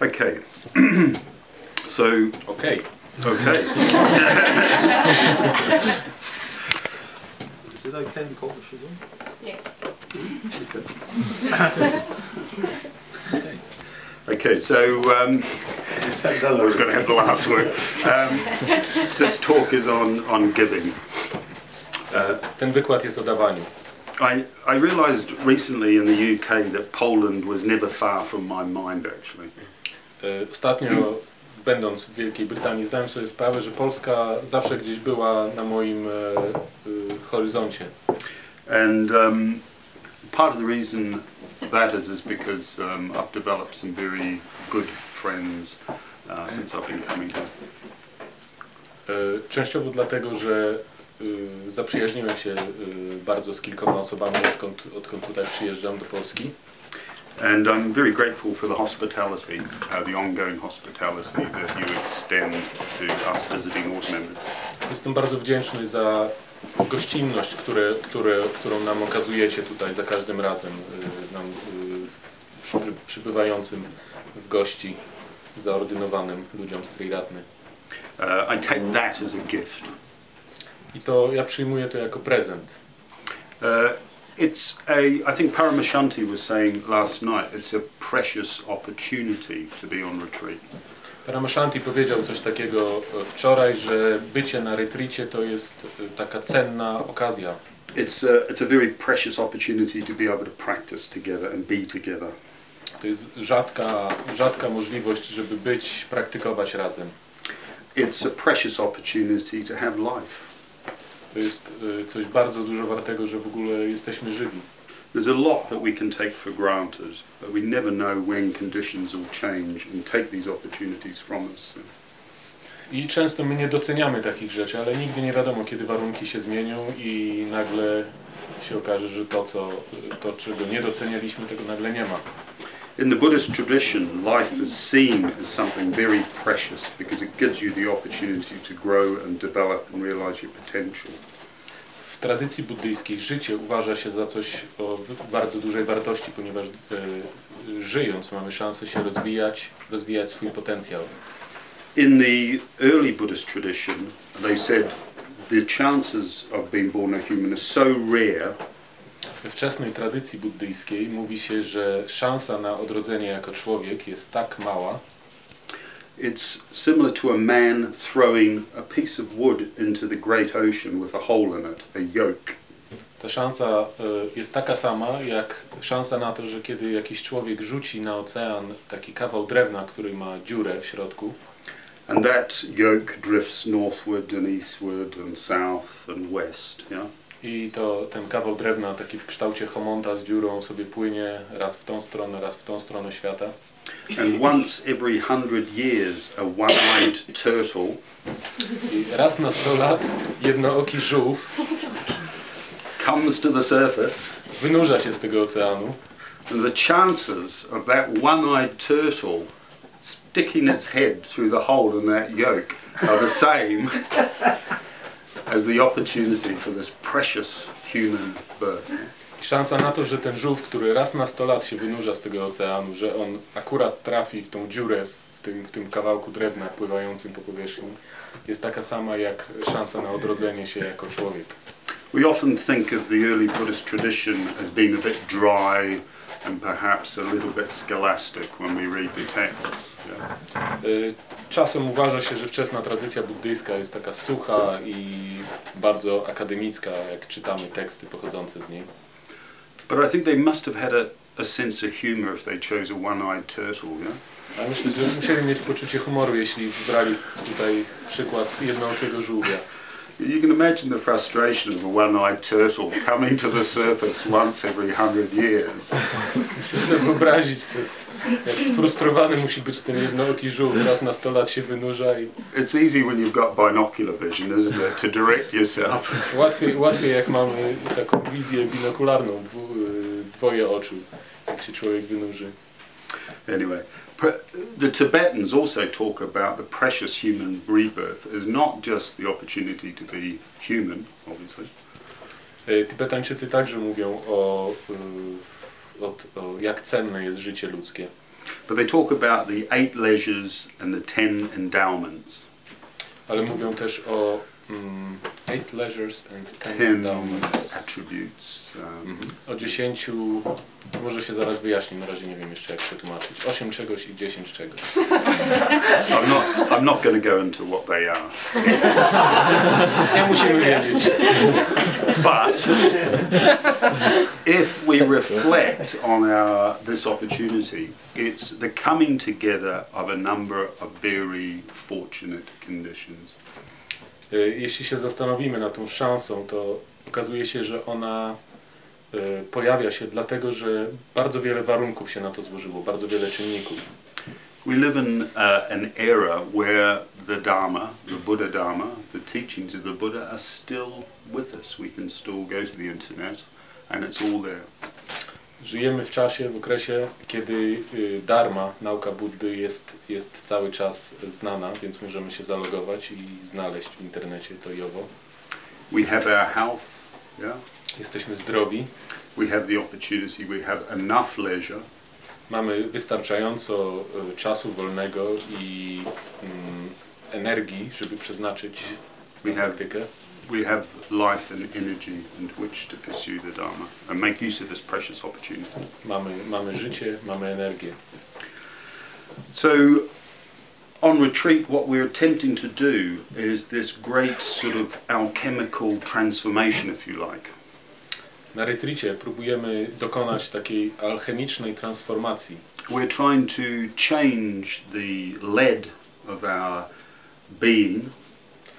Okay. So. Okay. Okay. Is it okay to call the sugar? Yes. Okay, so I was going to have the last word. This talk is on giving. Ten wykład jest o dawaniu. I realised recently in the UK that Poland was never far from my mind, actually. Ostatnio, będąc w Wielkiej Brytanii, zdałem sobie sprawę, że Polska zawsze gdzieś była na moim horyzoncie. And part of the reason that is because I've developed some very good friends since I've been coming here. Częściowo dlatego, że zaprzyjaźniłem się bardzo z kilkoma osobami, odkąd tutaj przyjeżdżam do Polski. And I'm very grateful for the hospitality, the ongoing hospitality that you extend to us visiting order members. Jestem bardzo wdzięczny za gościnność, którą nam okazujecie tutaj za każdym razem, nam przybywającym w gości, zaordynowanym ludziom z triratny. I take that as a gift. I to ja przyjmuję to jako prezent. I think Paramartha was saying last night, it's a precious opportunity to be on retreat. Paramartha powiedział coś takiego wczoraj, że bycie na retreacie to jest taka cenna okazja. It's a very precious opportunity to be able to practice together and be together. To jest rzadka możliwość, żeby praktykować razem. It's a precious opportunity to have life. To jest coś bardzo dużo wartego, że w ogóle jesteśmy żywi. There's a lot that we can take for granted, but we never know when conditions will change and take these opportunities from us. I często my nie doceniamy takich rzeczy, ale nigdy nie wiadomo, kiedy warunki się zmienią i nagle się okaże, że to czego nie docenialiśmy, tego nagle nie ma. In the Buddhist tradition, life is seen as something very precious because it gives you the opportunity to grow and develop and realize your potential. W tradycji buddyjskiej życie uważa się za coś o bardzo dużej wartości, ponieważ żyjąc mamy szansę się rozwijać swój potencjał. In the early Buddhist tradition, they said the chances of being born a human are so rare. We wczesnej tradycji buddyjskiej mówi się, że szansa na odrodzenie jako człowiek jest tak mała. It's similar to a man throwing a piece of wood into the great ocean with a hole in it, a yoke. Ta szansa jest taka sama, jak szansa na to, że kiedy jakiś człowiek rzuci na ocean taki kawał drewna, który ma dziurę w środku. And that yoke drifts northward and eastward and south and west, yeah? I ten kawał drewna taki w kształcie chomonta z dziurą sobie płynie raz w tą stronę świata. And once every 100 years a one-eyed turtle i raz na 100 lat jednooki żółw comes to the surface. Wynurza się z tego oceanu. And the chances of that one-eyed turtle sticking its head through the hole in that yoke are the same as the opportunity for this precious human birth. Szansa na to, że ten żółw, który raz na 100 lat się wynurza z tego oceanu, że on akurat trafi w tą dziurę w tym kawałku drewna pływającym po powierzchni, jest taka sama jak szansa na odrodzenie się jako człowiek. We often think of the early Buddhist tradition as being a bit dry and perhaps a little bit scholastic when we read the texts. Yeah. Czasem uważa się, że wczesna tradycja buddyjska jest taka sucha i bardzo akademicka, jak czytamy teksty pochodzące z niej. But I think they must have had a sense of humor if they chose a one-eyed turtle, yeah? Ale myślę, że musieli mieć poczucie humoru, jeśli wybrali tutaj przykład jednookiego żółwia. You can imagine the frustration of a one-eyed turtle coming to the surface once every 100 years. Muszę sobie wyobrazić, jak sfrustrowany musi być ten jednooki żółw, raz na 100 lat się wynurza i... It's easy when you've got binocular vision, isn't it, to direct yourself. Łatwiej jak mamy taką wizję binokularną, dwoje oczu, jak się człowiek wynurzy. Anyway, the Tibetans also talk about the precious human rebirth as not just the opportunity to be human, obviously. Tybetańczycy także mówią o jak cenne jest życie ludzkie. But they talk about the 8 leisures and the 10 endowments. Ale mówią też o 8 leisures and 10 10 endowments. attributes. O 10, może się zaraz wyjaśni, na razie nie wiem jeszcze jak przetłumaczyć. 8 czegoś i 10 czegoś. I'm not going to go into what they are. Nie musimy wiedzieć. But if we reflect on this opportunity, it's the coming together of a number of very fortunate conditions. Jeśli się zastanowimy nad tą szansą, to okazuje się, że ona pojawia się dlatego, że bardzo wiele warunków się na to złożyło, bardzo wiele czynników. We live in an era where the Dharma, the Buddha Dharma, the teachings of the Buddha are still with us. We can still go to the internet and it's all there. Żyjemy w czasie, w okresie, kiedy Dharma, nauka Buddy jest cały czas znana, więc możemy się zalogować i znaleźć w internecie to i owo. We have our health, yeah? Jesteśmy zdrowi. We have the opportunity, we have enough leisure. Mamy wystarczająco czasu wolnego i energii, żeby przeznaczyć na praktykę. We have life and energy in which to pursue the Dharma and make use of this precious opportunity. Mamy życie, mamy energię. So on retreat what we're attempting to do is this great sort of alchemical transformation, if you like. Na retreacie próbujemy dokonać takiej alchemicznej transformacji. We're trying to change the lead of our being,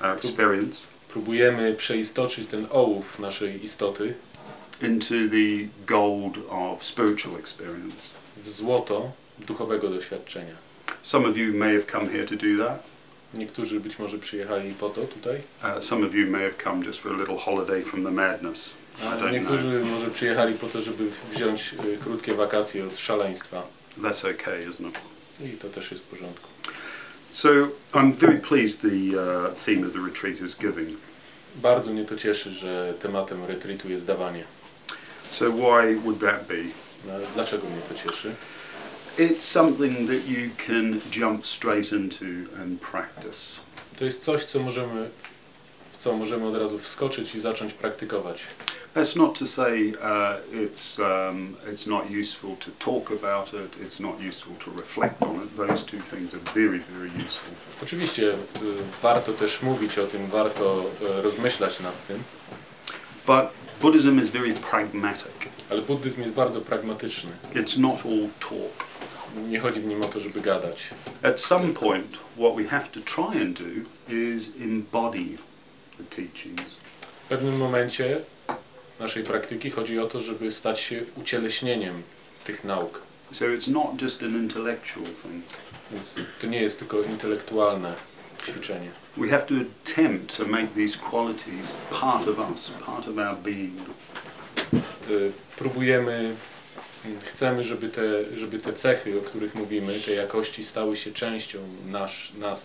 our experience, próbujemy przeistoczyć ten ołów naszej istoty into the gold of spiritual experience. w złoto duchowego doświadczenia. Some of you may have come here to do that. Niektórzy być może przyjechali po to tutaj. Some of you may have come just for a little holiday from the madness. Niektórzy może przyjechali po to, żeby wziąć krótkie wakacje od szaleństwa. That's okay, isn't it? I to też jest w porządku. So I'm very pleased the theme of the retreat is giving. Bardzo mnie to cieszy, że tematem retreatu jest dawanie. So why would that be? Dlaczego mnie to cieszy? It's something that you can jump straight into and practice. To jest coś, w co możemy od razu wskoczyć i zacząć praktykować. That's not to say it's not useful to talk about it, it's not useful to reflect on it. Those two things are very, very useful. Oczywiście warto też mówić o tym, warto rozmyślać nad tym. But Buddhism is very pragmatic. Ale buddyzm jest bardzo pragmatyczny. It's not all talk. Nie chodzi w nim o to, żeby gadać. At some point, what we have to try and do is embody the teachings. W pewnym momencie naszej praktyki chodzi o to, żeby stać się ucieleśnieniem tych nauk. So it's not just an intellectual thing. Więc to nie jest tylko intelektualne ćwiczenie. We have to attempt to make these qualities part of us, part of our being. Chcemy, żeby te cechy, o których mówimy, te jakości stały się częścią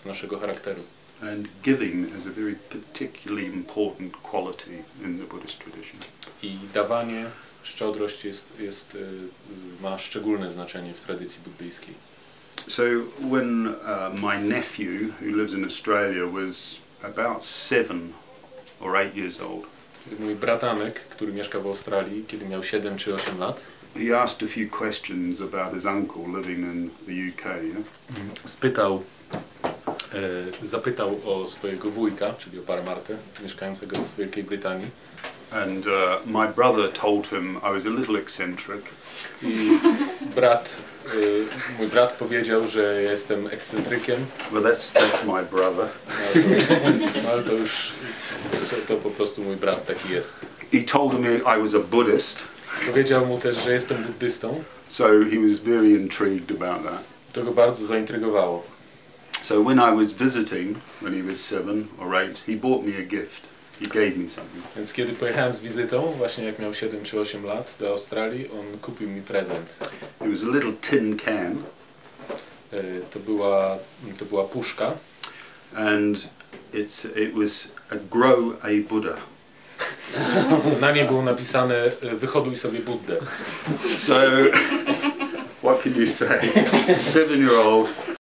naszego charakteru. And giving is a very particularly important quality in the Buddhist tradition. I dawanie, szczodrość ma szczególne znaczenie w tradycji buddyjskiej. So when my nephew, who lives in Australia, was about 7 or 8 years old, mój bratanek, który mieszka w Australii, kiedy miał 7 czy 8 lat, he asked a few questions about his uncle living in the UK. Yeah? Zapytał o swojego wujka, czyli o Paramarthę, mieszkającego w Wielkiej Brytanii. And my brother told him I was a little eccentric. I mój brat powiedział, że jestem ekscentrykiem. Well, that's my brother. Ale to już to po prostu mój brat taki jest. He told me I was a Buddhist. Powiedział mu też, że jestem buddystą. So he was very intrigued about that. To go bardzo zaintrygowało. So when I was visiting, when he was 7 or 8, he bought me a gift. He gave me something. Więc kiedy pojechałem z wizytą, właśnie jak miał 7 czy 8 lat do Australii, on kupił mi prezent. It was a little tin can. To była puszka. And it was a grow a Buddha. Na niej było napisane wyhoduj sobie Buddę. So what can you say? 7-year-old